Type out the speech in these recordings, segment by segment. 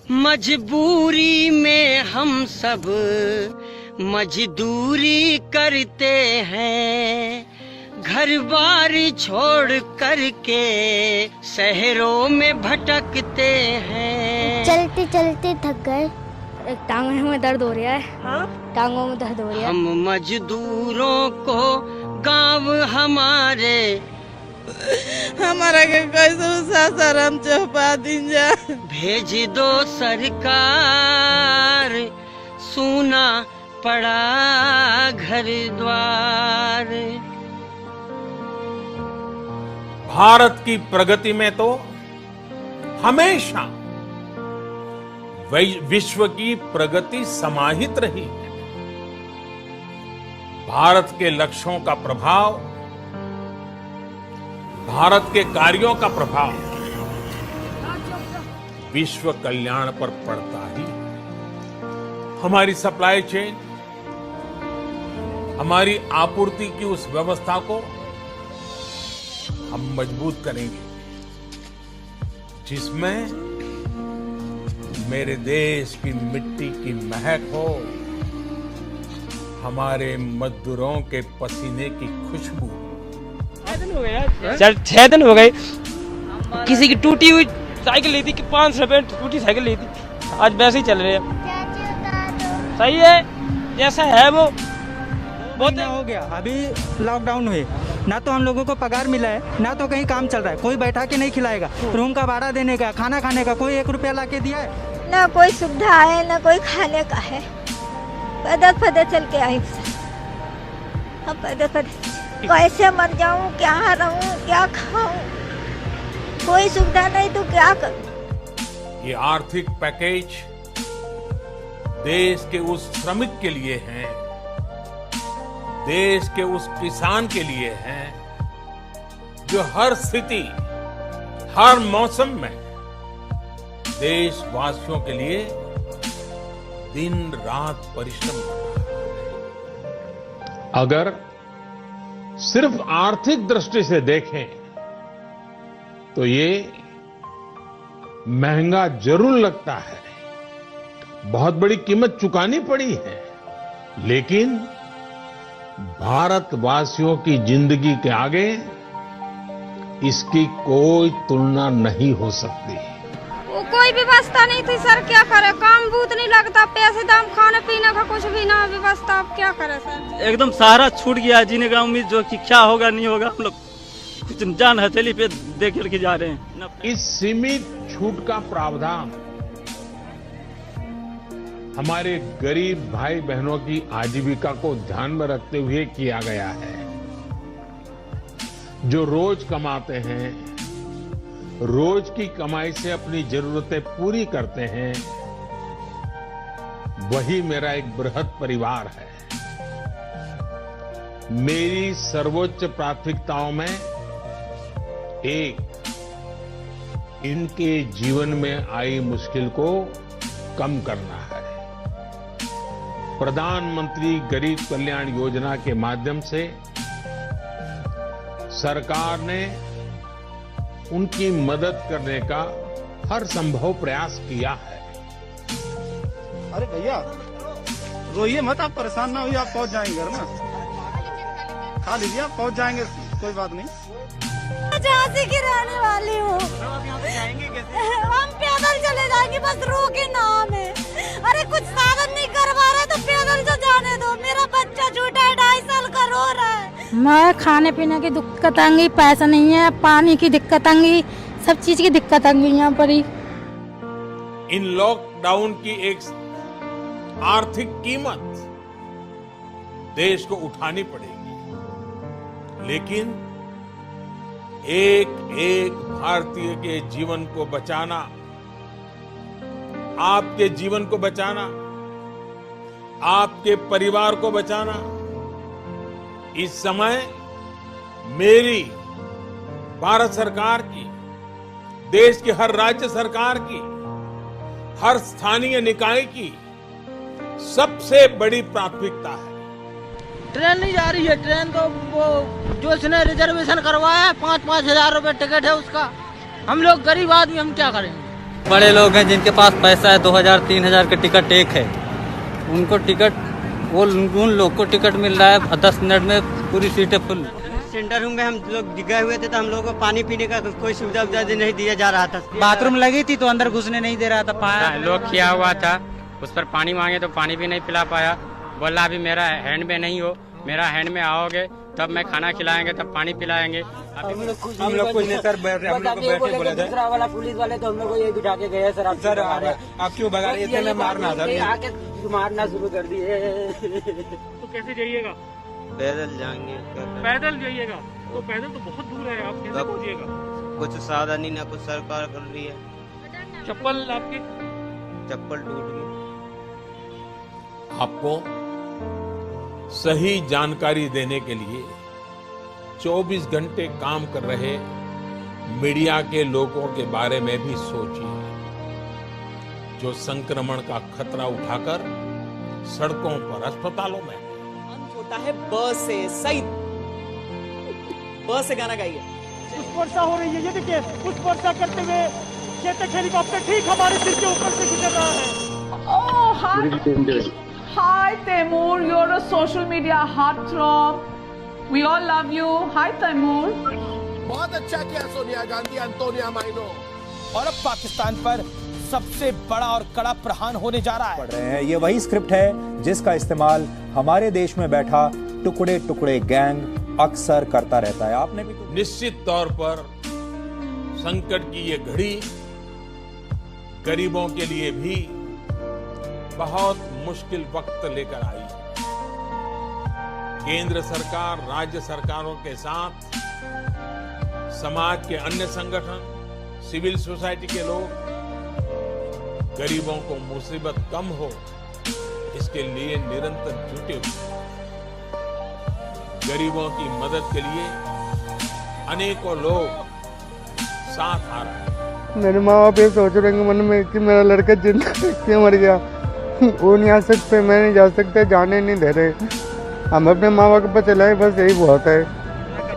मजबूरी में हम सब मजदूरी करते हैं, घर बार छोड़ करके शहरों में भटकते हैं। चलते चलते थक गए, टांगों में दर्द हो रहा है। हाँ? टांगों में दर्द हो रहा है। हम मजदूरों को गांव हमारे हमारा के कैसे सासाराम चौपा दिन जा भेज दो सरकार, सूना पड़ा घर द्वार। भारत की प्रगति में तो हमेशा विश्व की प्रगति समाहित रही है। भारत के लक्ष्यों का प्रभाव, भारत के कार्यों का प्रभाव विश्व कल्याण पर पड़ता ही है। हमारी सप्लाई चेन, हमारी आपूर्ति की उस व्यवस्था को हम मजबूत करेंगे जिसमें मेरे देश की मिट्टी की महक हो, हमारे मजदूरों के पसीने की खुशबू। 6 दिन हो गए। किसी की टूटी हुई साइकिल ली थी कि 500 रुपए टूटी साइकिल ली थी, आज वैसे ही चल रहे हैं। सही है, जैसा है वो बहुत हो गया। अभी लॉकडाउन हुए, ना तो हम लोगों को पगार मिला है, ना तो कहीं काम चल रहा है। कोई बैठा के नहीं खिलाएगा, रूम का भाड़ा देने का, खाना खाने का कोई 1 रुपया ला के दिया है? ना कोई सुविधा है, ना कोई खाने का है। पैदल चल के आई, हम पैदल कैसे मर जाऊं, क्या रहूं, क्या खाऊं, कोई सुविधा नहीं तो क्या करूं। ये आर्थिक पैकेज देश के उस श्रमिक के लिए है, देश के उस किसान के लिए है जो हर स्थिति, हर मौसम में देशवासियों के लिए दिन रात परिश्रम कर रहा है। अगर सिर्फ आर्थिक दृष्टि से देखें तो ये महंगा जरूर लगता है, बहुत बड़ी कीमत चुकानी पड़ी है, लेकिन भारतवासियों की जिंदगी के आगे इसकी कोई तुलना नहीं हो सकती। वो कोई व्यवस्था नहीं थी सर, क्या करे, काम बूत नहीं लगता, पैसे दाम, खाने पीने का कुछ भी ना व्यवस्था, अब क्या करे सर। एकदम सहारा छूट गया, जीने का उम्मीद जो कि क्या होगा नहीं होगा, हम लोग कुछ जान हथेली पे देख के जा रहे हैं। इस सीमित छूट का प्रावधान हमारे गरीब भाई बहनों की आजीविका को ध्यान में रखते हुए किया गया है। जो रोज कमाते हैं, रोज की कमाई से अपनी जरूरतें पूरी करते हैं, वही मेरा एक बृहद परिवार है। मेरी सर्वोच्च प्राथमिकताओं में एक इनके जीवन में आई मुश्किल को कम करना है। प्रधानमंत्री गरीब कल्याण योजना के माध्यम से सरकार ने उनकी मदद करने का हर संभव प्रयास किया है। अरे भैया रोइए मत, आप परेशान ना होइए, आप पहुंच जाएंगे घर में, खा लीजिए, आप पहुंच जाएंगे, कोई बात नहीं। झांसी की रहने वाली हूँ, हम पैदल चले जाएंगे, बस रो के नाम है। अरे कुछ साधन नहीं करवा रहे तो पैदल तो जाने दो, मेरा बच्चा छोटा है, 2.5 साल का, रो रहा है। मैं खाने पीने की दिक्कत आएंगी, पैसा नहीं है, पानी की दिक्कत आएंगी, सब चीज की दिक्कत आएंगी यहाँ पर ही। इन लॉकडाउन की एक आर्थिक कीमत देश को उठानी पड़ेगी, लेकिन एक एक भारतीय के जीवन को बचाना, आपके जीवन को बचाना, आपके परिवार को बचाना, इस समय मेरी, भारत सरकार की, देश की हर राज्य सरकार की, हर स्थानीय निकाय की सबसे बड़ी प्राथमिकता है। ट्रेन नहीं जा रही है, ट्रेन तो वो जो उसने रिजर्वेशन करवाया है 5-5 हजार रुपए टिकट है उसका। हम लोग गरीब आदमी, हम क्या करेंगे? बड़े लोग हैं जिनके पास पैसा है, 2000-3000 का टिकट एक है, उनको टिकट, उन लोग को टिकट मिल रहा है 10 मिनट में पूरी सीटें फुल। सेंटर रूम में हम लोग गए हुए थे तो हम लोगों को पानी पीने का कोई सुविधा नहीं दिया जा रहा था। बाथरूम लगी थी तो अंदर घुसने नहीं दे रहा था। लोग किया हुआ था, उस पर पानी मांगे तो पानी भी नहीं पिला पाया। बोला अभी मेरा हैंड में नहीं हो, मेरा हैंड में आओगे तब मैं खाना खिलाएंगे, तब पानी पिलाएंगे। हम लोग कुछ नहीं सर, हम लोग बैठे बोले थे। दूसरा वाला पुलिस वाले तो हम लोग को ये बिठा के गए सर। सर आप क्यों भगा रहे थे? मैं मारना सर, आके मारना शुरू कर दिए। तो कैसे जाइएगा? पैदल जाएंगे। पैदल जाइएगा? तो पैदल तो बहुत दूर है, आप कैसे पहुँचिएगा? कुछ साधन ही ना, कुछ सरकार कर रही है। चप्पल आपकी? चप्पल टूट गई। आपको सही जानकारी देने के लिए 24 घंटे काम कर रहे मीडिया के लोगों के बारे में भी सोचिए, जो संक्रमण का खतरा उठाकर सड़कों पर, अस्पतालों में होता है बस से सही बस से गाना गाइए। कुछ वर्षा हो रही है, ये देखिए कुछ वर्षा करते हुए चेतक हेलीकॉप्टर ठीक हमारे सिर के ऊपर से गुजर रहा है। Hi Taimur, you're a social media heartthrob. We all love you. Hi Taimur. बहुत अच्छा किया सोनिया गांधी, अंतोनिया माइनो। और अब पाकिस्तान पर सबसे बड़ा और कड़ा प्रहार होने जा रहा है। पढ़ रहे हैं, ये वही स्क्रिप्ट है जिसका इस्तेमाल हमारे देश में बैठा टुकड़े टुकड़े गैंग अक्सर करता रहता है। आपने भी निश्चित तौर पर संकट की ये घड़ी गरीबों के लिए भी बहुत मुश्किल वक्त लेकर आई है। केंद्र सरकार, राज्य सरकारों के साथ समाज के अन्य संगठन, सिविल सोसाइटी के लोग गरीबों को मुसीबत कम हो इसके लिए निरंतर जुटे हुए। गरीबों की मदद के लिए अनेकों लोग साथ आ रहे हैं। मेरे माँ बाप ये सोच रहे हैं मन में कि मेरा लड़का जिंदा क्यों मर गया। वो नहीं आ सकते, मैं नहीं जा सकते, जाने नहीं दे रहे। हम अपने माँ बाप पर चलाए, बस यही बहुत है।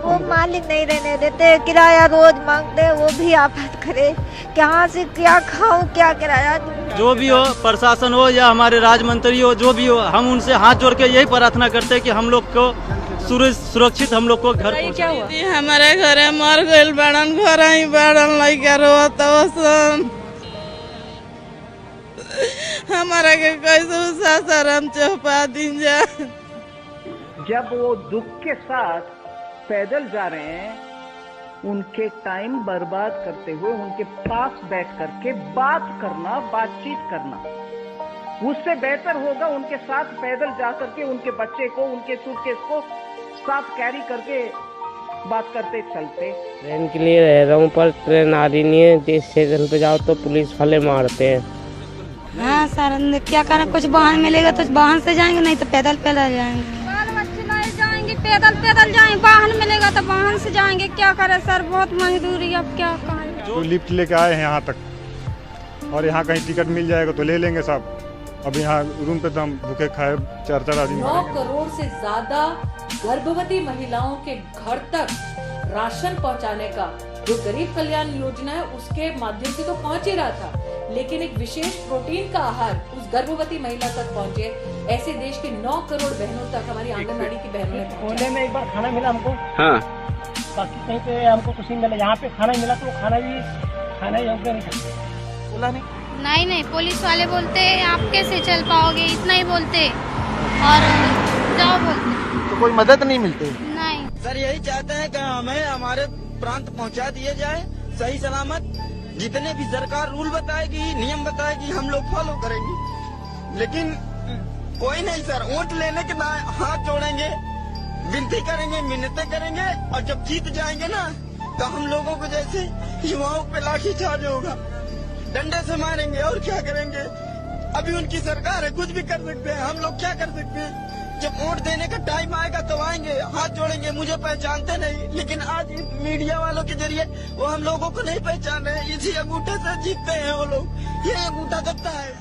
वो मालिक नहीं रहने देते, किराया रोज मांगते, वो भी आफत करे। कहाँ से क्या खाऊं, क्या किराया दूं। जो भी हो, प्रशासन हो या हमारे राज्य मंत्री हो, जो भी हो, हम उनसे हाथ जोड़ के यही प्रार्थना करते हैं कि हम लोग को सुरक्षित हम लोग को घर पहुंचाए। हमारे घरे मर गइल बाड़न, घर ही बाड़न लइका रोत वसन। हमारा के कैसे सासाराम चौपा दिन जा। जब वो दुख के साथ पैदल जा रहे हैं, उनके टाइम बर्बाद करते हुए उनके पास बैठ करके बात करना, बातचीत करना, उससे बेहतर होगा उनके साथ पैदल जा करके उनके बच्चे को, उनके सूटकेस को साथ कैरी करके बात करते चलते। ट्रेन के लिए रह रहा हूँ पर ट्रेन आ रही नहीं है। जिस स्टेशन पे जाओ तो पुलिस वाले मारते हैं। हाँ सर, क्या करना, कुछ वाहन मिलेगा तो वाहन से जाएंगे, नहीं तो पैदल जाएंगे। बाल बच्चे नहीं जाएंगे, पैदल जाएंगे। वाहन मिलेगा तो वाहन से जाएंगे। क्या करें सर, बहुत मजदूरी, अब क्या करें। जो लिफ्ट लेके आए हैं यहाँ तक और यहाँ कहीं टिकट मिल जाएगा तो ले लेंगे साहब। अब यहाँ रूम पे तो हम भूखे खाए 4-4 आदमी। 9 करोड़ से ज्यादा गर्भवती महिलाओं के घर तक राशन पहुंचाने का जो गरीब कल्याण योजना है उसके माध्यम से तो पहुंच ही रहा था, लेकिन एक विशेष प्रोटीन का आहार उस गर्भवती महिला तक पहुंचे। ऐसे देश के 9 करोड़ बहनों तक हमारी आंगनबाड़ी की बहनों ने कोने में एक बार खाना मिला हमको। हाँ। बाकी कहीं पे हमको कुछ नहीं मिला। यहाँ पे खाना मिला तो खाना ही हमको नहीं खाते। बोला नहीं, पुलिस वाले बोलते आप कैसे चल पाओगे, इतना ही बोलते और जाओ बोलते। तो कोई मदद नहीं मिलती? नहीं सर, यही चाहते हैं कि हमें हमारे प्रांत पहुंचा दिए जाए सही सलामत। जितने भी सरकार रूल बताएगी, नियम बताएगी, हम लोग फॉलो करेंगे। लेकिन कोई नहीं सर, वोट लेने के बाद हाथ जोड़ेंगे, विनती करेंगे, मिन्नतें करेंगे और जब जीत जाएंगे ना तो हम लोगों को जैसे युवाओं पे लाठीचार्ज होगा, डंडे से मारेंगे और क्या करेंगे। अभी उनकी सरकार है, कुछ भी कर सकते हैं, हम लोग क्या कर सकते हैं। जब वोट देने का टाइम आएगा तो आएंगे, हाथ जोड़ेंगे। मुझे पहचानते नहीं, लेकिन आज मीडिया वालों के जरिए वो हम लोगों को नहीं पहचान रहे। इसी अंगूठे से जीतते हैं वो लोग, ये अंगूठा दबता है।